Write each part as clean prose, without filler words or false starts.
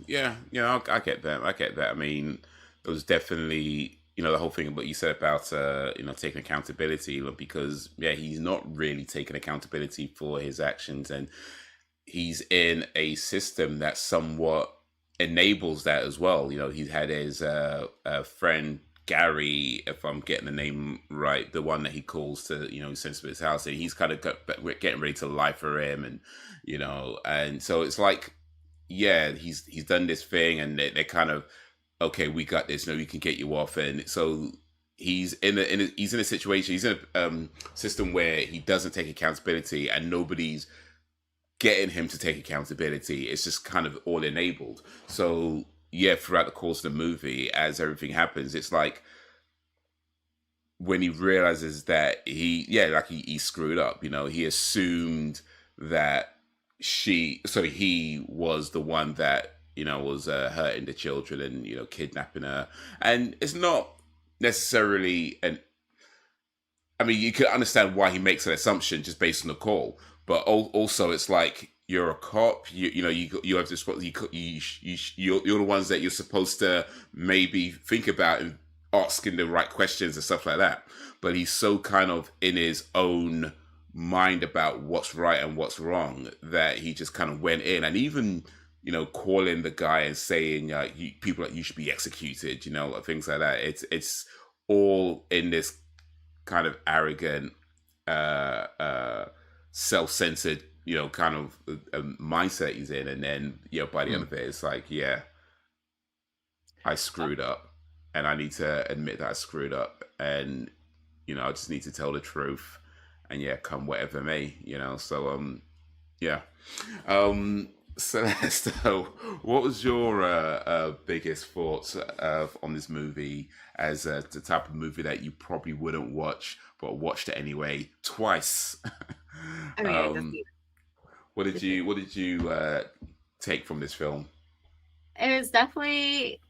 yeah, I get that. I get that. I mean, it was definitely, the whole thing about you said about, taking accountability, because yeah, he's not really taking accountability for his actions, and he's in a system that somewhat enables that as well. He's had his friend Gary, if I'm getting the name right, the one that he calls to, he sends to his house, and he's kind of getting ready to lie for him, and and so it's like, yeah, he's done this thing, and they're kind of, okay, we got this. No, we can get you off, and so he's in a situation. He's in a system where he doesn't take accountability, and nobody's getting him to take accountability. It's just kind of all enabled. So yeah, throughout the course of the movie, as everything happens, it's like when he realizes that he screwed up. He assumed that he was the one that was hurting the children and kidnapping her, and it's not necessarily an. I mean, you could understand why he makes an assumption just based on the call, but also it's like you're a cop. You have this. You're the ones that you're supposed to maybe think about and asking the right questions and stuff like that. But he's so kind of in his own mind about what's right and what's wrong that he just kind of went in, and even calling the guy and saying people like you should be executed, things like that. It's all in this kind of arrogant, self-centered, kind of mindset he's in, and then by the end of it, it's like, yeah, I screwed up, and I need to admit that I screwed up, and I just need to tell the truth, and yeah, come whatever may, So yeah. Celeste, what was your biggest thoughts on this movie as the type of movie that you probably wouldn't watch, but watched it anyway twice? I mean, I just um, what did you take from this film? it was definitely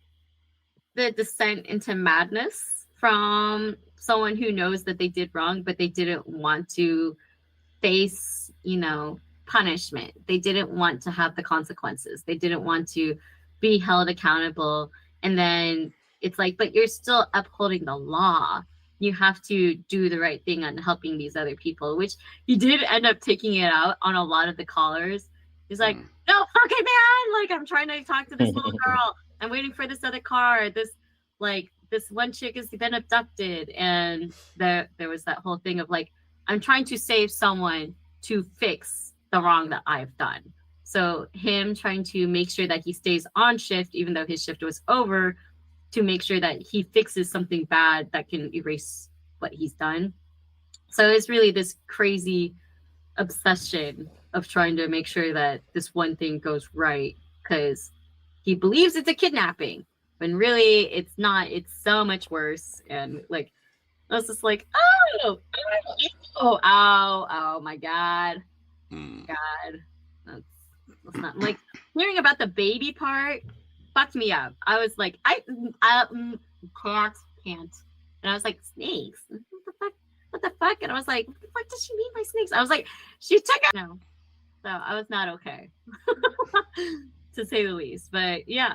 the descent into madness from someone who knows that they did wrong, but they didn't want to face, punishment. They didn't want to have the consequences. They didn't want to be held accountable. And then it's like, but you're still upholding the law. You have to do the right thing on helping these other people, which he did end up taking it out on a lot of the callers. He's like, Mm, no, okay, man. Like, I'm trying to talk to this little girl. I'm waiting for this other car. This one chick has been abducted. And there was that whole thing of like, I'm trying to save someone to fix the wrong that I've done. So him trying to make sure that he stays on shift, even though his shift was over, to make sure that he fixes something bad that can erase what he's done. So it's really this crazy obsession of trying to make sure that this one thing goes right because he believes it's a kidnapping when really it's not. It's so much worse. And like, I was just like, oh my God. mm. God. That's, that's not like hearing about the baby part fucked me up. I was like, can't. And I was like, snakes? What the fuck? What the fuck? And I was like, what the fuck does she mean by snakes? I was like, she took it. No. So I was not okay, to say the least. But yeah,